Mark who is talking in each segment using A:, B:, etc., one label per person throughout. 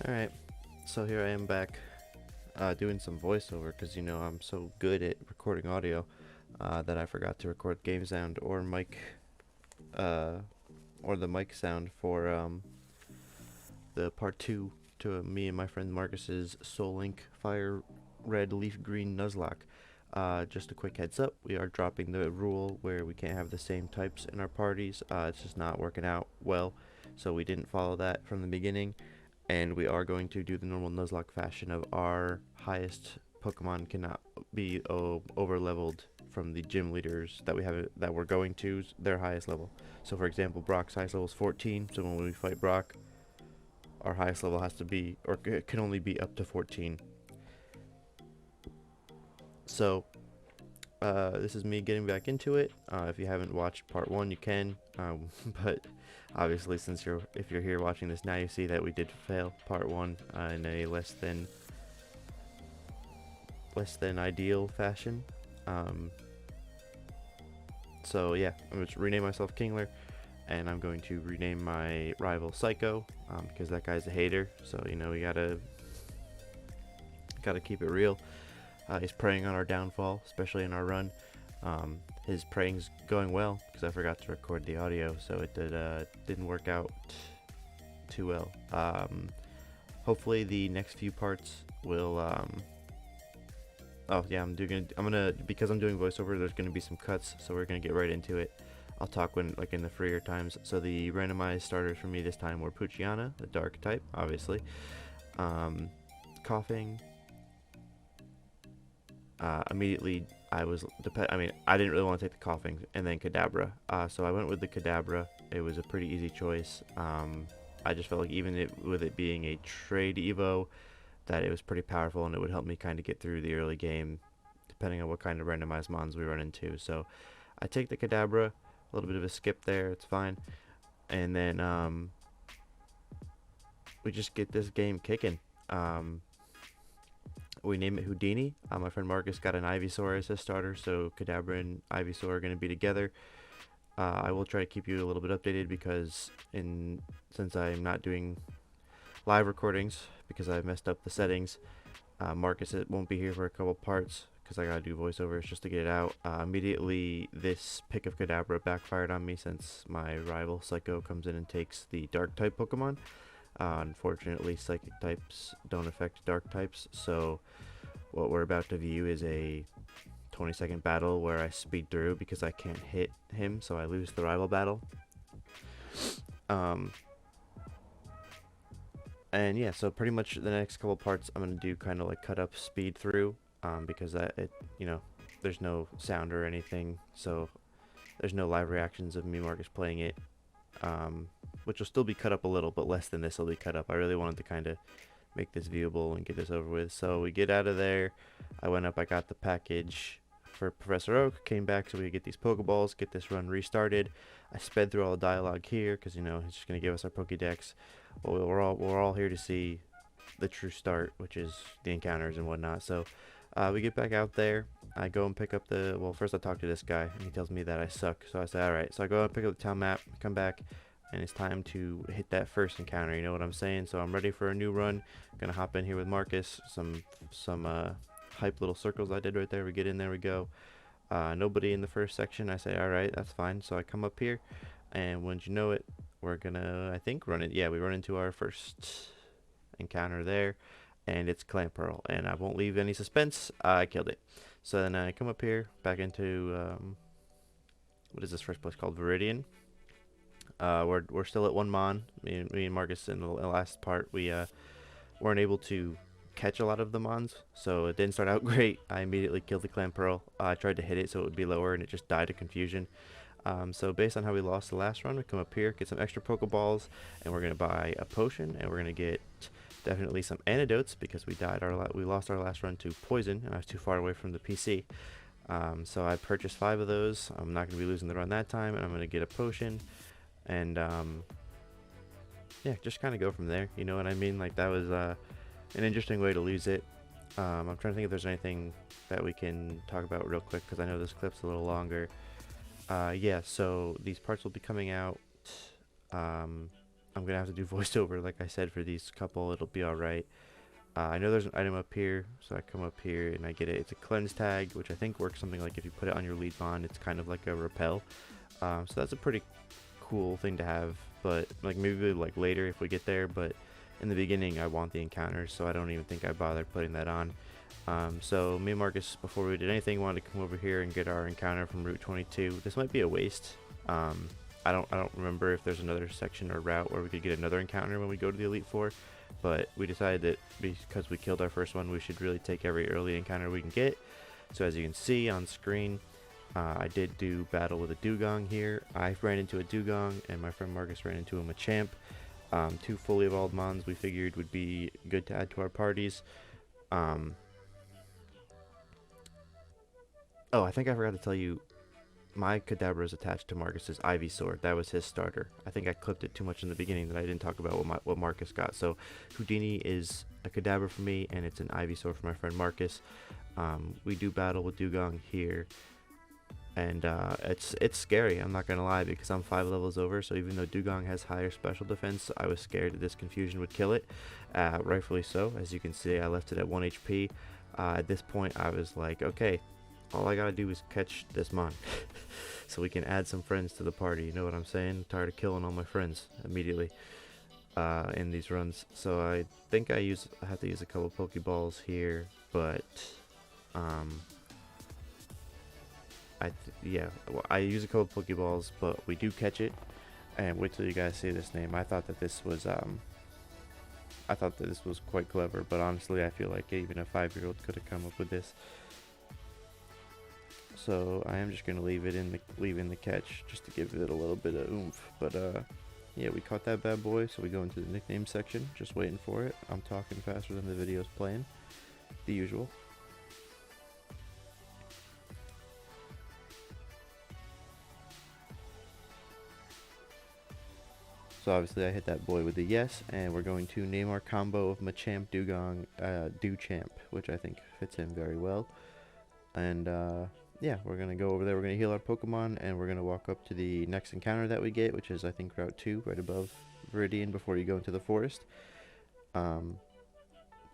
A: Alright, so here I am back doing some voiceover because I'm so good at recording audio that I forgot to record game sound or mic uh, or the mic sound for the part 2 to me and my friend Marcus's Soul Link Fire Red Leaf Green Nuzlocke. Just a quick heads up, we are dropping the rule where we can't have the same types in our parties. It's just not working out well, so we didn't follow that from the beginning. And we are going to do the normal Nuzlocke fashion of our highest Pokemon cannot be over leveled from the gym leaders that we have that we're going to their highest level. So for example, Brock's highest level is 14, so when we fight Brock, our highest level has to be, or can only be up to 14. So this is me getting back into it. If you haven't watched part 1, you can, but obviously if you're here watching this now, you see that we did fail part 1 in a less than ideal fashion. So yeah, I'm going to rename myself Kingler, and I'm going to rename my rival Psycho, because that guy's a hater, so we gotta keep it real. He's preying on our downfall, especially in our run. His preying's going well because I forgot to record the audio, so it didn't work out too well. Hopefully the next few parts will. Oh yeah, because I'm doing voiceover. There's gonna be some cuts, so we're gonna get right into it. I'll talk when in the freer times. So the randomized starters for me this time were Puchiana, the dark type, obviously. Coughing. Immediately I didn't really want to take the coughing, and then Kadabra, so I went with the Kadabra. It was a pretty easy choice. I just felt like even with it being a trade Evo, that it was pretty powerful and it would help me kind of get through the early game depending on what kind of randomized mons we run into. So I take the Kadabra, a little bit of a skip there, it's fine, and then we just get this game kicking. We name it Houdini. My friend Marcus got an Ivysaur as his starter, so Kadabra and Ivysaur are going to be together. I will try to keep you a little bit updated because since I'm not doing live recordings because I've messed up the settings, Marcus won't be here for a couple parts because I gotta do voiceovers just to get it out. Immediately this pick of Kadabra backfired on me since my rival Psycho comes in and takes the dark type Pokemon. Unfortunately, psychic types don't affect dark types, so what we're about to view is a 20-second battle where I speed through because I can't hit him, so I lose the rival battle. And yeah, so pretty much the next couple parts I'm gonna do kind of like cut up speed through, because there's no sound or anything, so there's no live reactions of me Marcus playing it. Which will still be cut up a little, but less than this will be cut up. I really wanted to kind of make this viewable and get this over with. So we get out of there. I went up, I got the package for Professor Oak, came back so we could get these Pokeballs, get this run restarted. I sped through all the dialogue here because he's just gonna give us our Pokédex. Well, we're all here to see the true start, which is the encounters and whatnot. So we get back out there. I go and pick up first I talk to this guy and he tells me that I suck. So I say, alright. So I go and pick up the town map, come back, and it's time to hit that first encounter, you know what I'm saying? So I'm ready for a new run. Gonna hop in here with Marcus. Some hype little circles I did right there. We get in there, we go. Nobody in the first section. I say, alright, that's fine. So I come up here, and wouldn't you know it, we're gonna, I think, run it. Yeah, we run into our first encounter there, and it's Clamperl, and I won't leave any suspense. I killed it. So then I come up here, back into, what is this first place called? Viridian. We're still at 1 mon. Me and Marcus in the last part, we weren't able to catch a lot of the mons, so it didn't start out great. I immediately killed the Clamperl. I tried to hit it so it would be lower, and it just died of confusion. So based on how we lost the last run, we come up here, get some extra Pokeballs, and we're gonna buy a potion, and we're gonna get definitely some antidotes because we lost our last run to poison, and I was too far away from the PC. So I purchased 5 of those. I'm not gonna be losing the run that time, and I'm gonna get a potion. And yeah, just kind of go from there, you know what I mean? Like, that was an interesting way to lose it. I'm trying to think if there's anything that we can talk about real quick because I know this clip's a little longer. Yeah, so these parts will be coming out I'm gonna have to do voiceover, like I said, for these couple. It'll be all right. I know there's an item up here, so I come up here and I get it. It's a cleanse tag, which I think works something like if you put it on your lead bond, it's kind of like a repel. So that's a pretty cool thing to have, but like maybe like later if we get there. But in the beginning, I want the encounters, so I don't even think I bothered putting that on. So me and Marcus, before we did anything, wanted to come over here and get our encounter from Route 22. This might be a waste. I don't remember if there's another section or route where we could get another encounter when we go to the Elite Four, but we decided that because we killed our first one, we should really take every early encounter we can get. So as you can see on screen, I did do battle with a dugong here. I ran into a dugong, and my friend Marcus ran into a Machamp. Two fully evolved mons we figured would be good to add to our parties. Oh, I think I forgot to tell you, my Kadabra is attached to Marcus's Ivysaur. That was his starter. I think I clipped it too much in the beginning that I didn't talk about what Marcus got. So Houdini is a Kadabra for me, and it's an Ivysaur for my friend Marcus. We do battle with Dugong here, and it's scary, I'm not gonna lie, because I'm 5 levels over. So even though Dugong has higher special defense, I was scared that this confusion would kill it. Rightfully so. As you can see, I left it at 1 HP. At this point, I was like, okay, all I gotta do is catch this mon. So we can add some friends to the party, you know what I'm saying? I'm tired of killing all my friends immediately in these runs. So I think I have to use a couple Pokeballs here, but I use a couple Pokeballs, but we do catch it. And wait till you guys see this name. I thought that this was quite clever, but honestly I feel like even a 5-year-old could have come up with this. So I am just gonna leave in the catch just to give it a little bit of oomph. But yeah, we caught that bad boy. So we go into the nickname section, just waiting for it. I'm talking faster than the video's playing, the usual. So obviously I hit that boy with a yes, and we're going to name our combo of Machamp Dugong Duchamp, which I think fits him very well. And yeah, we're going to go over there, we're going to heal our Pokemon, and we're going to walk up to the next encounter that we get, which is I think Route 2, right above Viridian before you go into the forest. So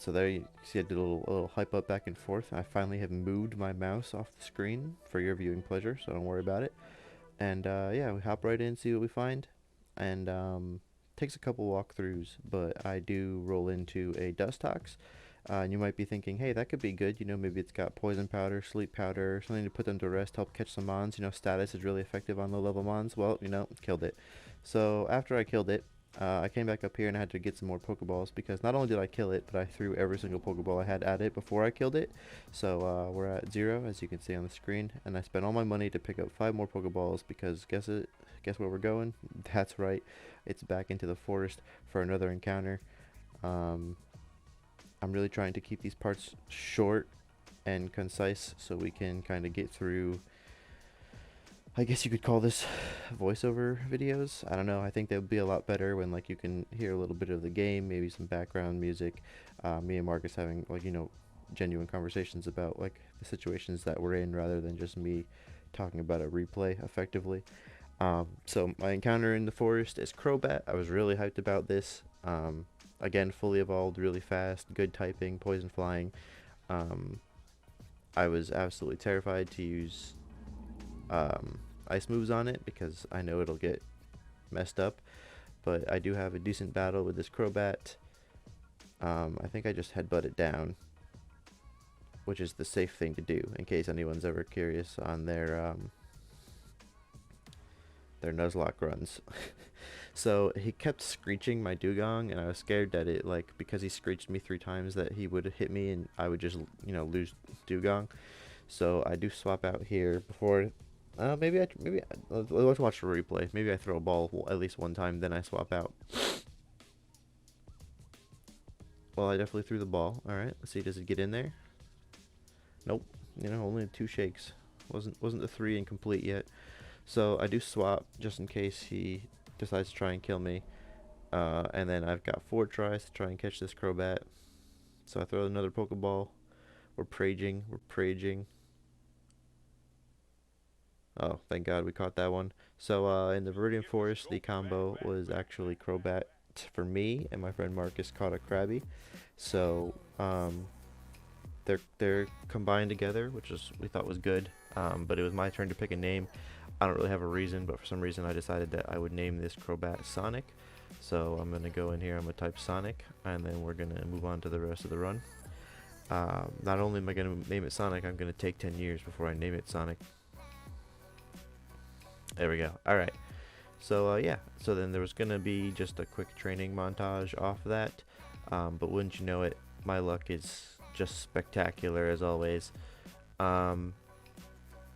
A: there you see I did a little hype up back and forth. I finally have moved my mouse off the screen for your viewing pleasure, so don't worry about it. And yeah, we hop right in, see what we find. And takes a couple walkthroughs, but I do roll into a Dustox. And you might be thinking, hey, that could be good. You know, maybe it's got poison powder, sleep powder, something to put them to rest, help catch some mons. You know, status is really effective on low-level mons. Well, you know, killed it. So after I killed it, I came back up here and I had to get some more Pokeballs because not only did I kill it, but I threw every single Pokeball I had at it before I killed it. So we're at 0, as you can see on the screen, and I spent all my money to pick up 5 more Pokeballs because guess where we're going? That's right, it's back into the forest for another encounter. I'm really trying to keep these parts short and concise so we can kind of get through, I guess you could call this voiceover videos. I don't know, I think they would be a lot better when like you can hear a little bit of the game, maybe some background music, me and Marcus having like, you know, genuine conversations about like the situations that we're in rather than just me talking about a replay effectively. So my encounter in the forest is Crobat. I was really hyped about this. Again, fully evolved, really fast, good typing, poison flying. I was absolutely terrified to use ice moves on it because I know it'll get messed up, but I do have a decent battle with this Crobat. I think I just headbutt it down, which is the safe thing to do in case anyone's ever curious on their Nuzlocke runs. So he kept screeching my Dugong, and I was scared that it, like, because he screeched me 3 times, that he would hit me and I would just, you know, lose Dugong. So I do swap out here before. Let's watch the replay. Maybe I throw a ball at least one time, then I swap out. Well, I definitely threw the ball. All right, let's see. Does it get in there? Nope. You know, only 2 shakes. Wasn't the 3 incomplete yet. So I do swap just in case he decides to try and kill me. And then I've got 4 tries to try and catch this Crobat. So I throw another Pokeball. We're praging. Oh, thank God we caught that one. So in the Viridian Forest, the combo was actually Crobat for me, and my friend Marcus caught a Krabby. So they're combined together, which is we thought was good. But it was my turn to pick a name. I don't really have a reason, but for some reason I decided that I would name this Crobat Sonic. So I'm gonna go in here. I'm gonna type Sonic, and then we're gonna move on to the rest of the run. Not only am I gonna name it Sonic, I'm gonna take 10 years before I name it Sonic. There we go. All right. So yeah. So then there was gonna be just a quick training montage off that. But wouldn't you know it, my luck is just spectacular as always. Um,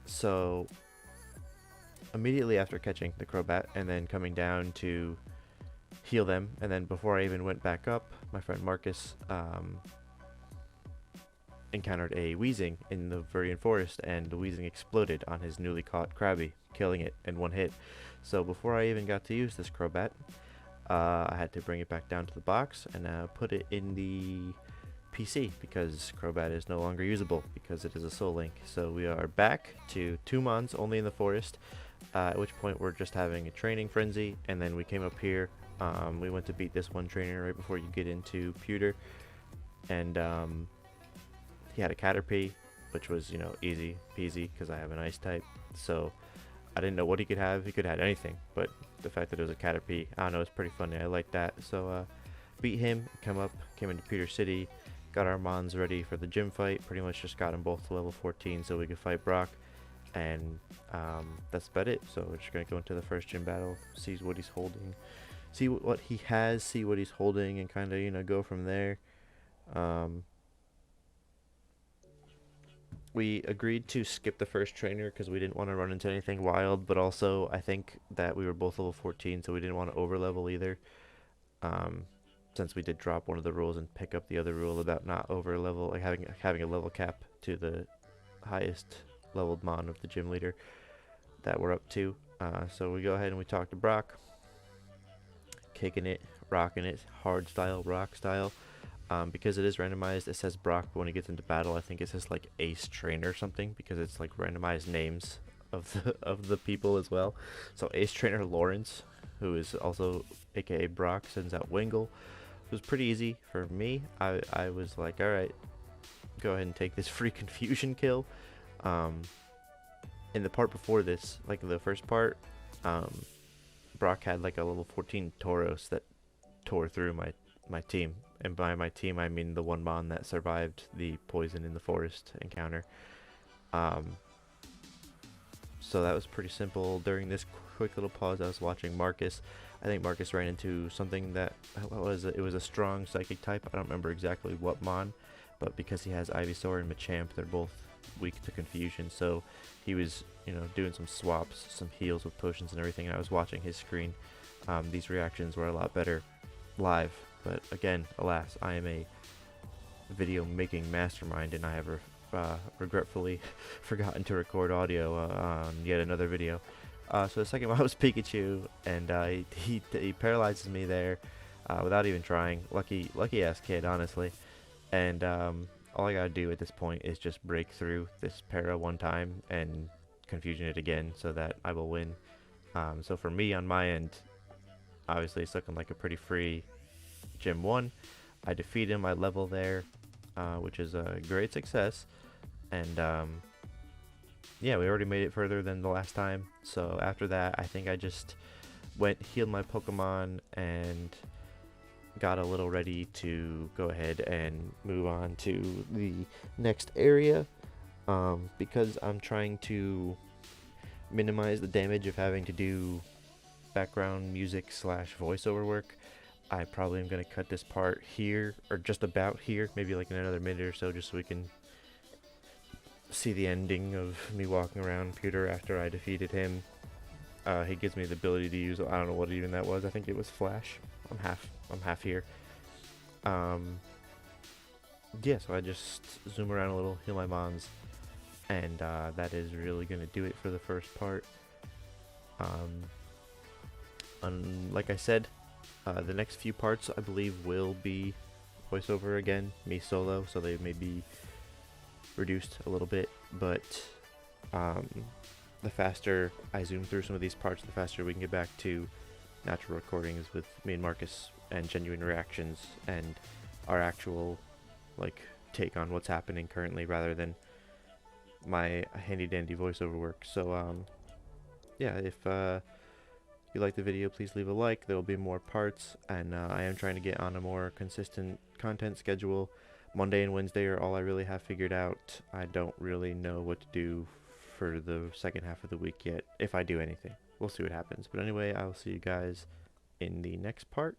A: so immediately after catching the Crobat and then coming down to heal them, and then before I even went back up, my friend Marcus encountered a Weezing in the Viridian Forest, and the Weezing exploded on his newly caught Krabby, killing it in one hit. So before I even got to use this Crobat, I had to bring it back down to the box and put it in the PC because Crobat is no longer usable because it is a Soul Link. So we are back to 2 months only in the forest, at which point we're just having a training frenzy, and then we came up here. We went to beat this one trainer right before you get into Pewter, and he had a Caterpie, which was, you know, easy peasy because I have an Ice type. So I didn't know what he could have. He could have had anything, but the fact that it was a Caterpie, I don't know, it's pretty funny. I like that. So beat him, came into Pewter City, got our Mons ready for the gym fight. Pretty much just got them both to level 14 so we could fight Brock, and that's about it. So we're just gonna go into the first gym battle, see what he's holding, see what he has, see what he's holding, and kind of, you know, go from there. We agreed to skip the first trainer because we didn't want to run into anything wild, but also I think that we were both level 14, so we didn't want to over level either. Since we did drop one of the rules and pick up the other rule about not over level, like having a level cap to the highest leveled mon of the gym leader that we're up to. So we go ahead and we talk to Brock, kicking it, rocking it, hard style, rock style. Because it is randomized, it says Brock, but when he gets into battle, I think it says like Ace Trainer or something, because it's like randomized names of the people as well. So Ace Trainer Lawrence, who is also aka Brock, sends out Wingle. It was pretty easy for me. I was like, all right, go ahead and take this free confusion kill. In the part before this, like the first part, Brock had like a level 14 Tauros that tore through my team. And by my team, I mean the one mon that survived the poison in the forest encounter. So that was pretty simple. During this quick little pause, I was watching Marcus. I think Marcus ran into something that, what was it? It was a strong psychic type. I don't remember exactly what mon, but because he has Ivysaur and Machamp, they're both weak to confusion. So he was, you know, doing some swaps, some heals with potions and everything. And I was watching his screen. These reactions were a lot better live. But again, alas, I am a video making mastermind, and I have regretfully forgotten to record audio on yet another video. So the second one was Pikachu, and he paralyzes me there without even trying. Lucky ass kid, honestly. And all I gotta do at this point is just break through this para one time and confusion it again, so that I will win. So for me on my end, obviously it's looking like a pretty free Gym 1. I defeat him, I level there, which is a great success, and yeah, we already made it further than the last time. So after that, I think I just healed my Pokemon and got a little ready to go ahead and move on to the next area, because I'm trying to minimize the damage of having to do background music / voiceover work. I probably am going to cut this part here, or just about here, maybe like in another minute or so, just so we can see the ending of me walking around Pewter after I defeated him. He gives me the ability to use, I don't know what even that was, I think it was Flash. I'm half here. Yeah, so I just zoom around a little, heal my mons, and that is really going to do it for the first part. Like I said, the next few parts, I believe, will be voiceover again, me solo, so they may be reduced a little bit, but the faster I zoom through some of these parts, the faster we can get back to natural recordings with me and Marcus and genuine reactions and our actual like take on what's happening currently rather than my handy dandy voiceover work. So yeah, if you like the video, please leave a like. There will be more parts, and I am trying to get on a more consistent content schedule. Monday and Wednesday are all I really have figured out. I don't really know what to do for the second half of the week yet, if I do anything. We'll see what happens. But anyway, I will see you guys in the next part.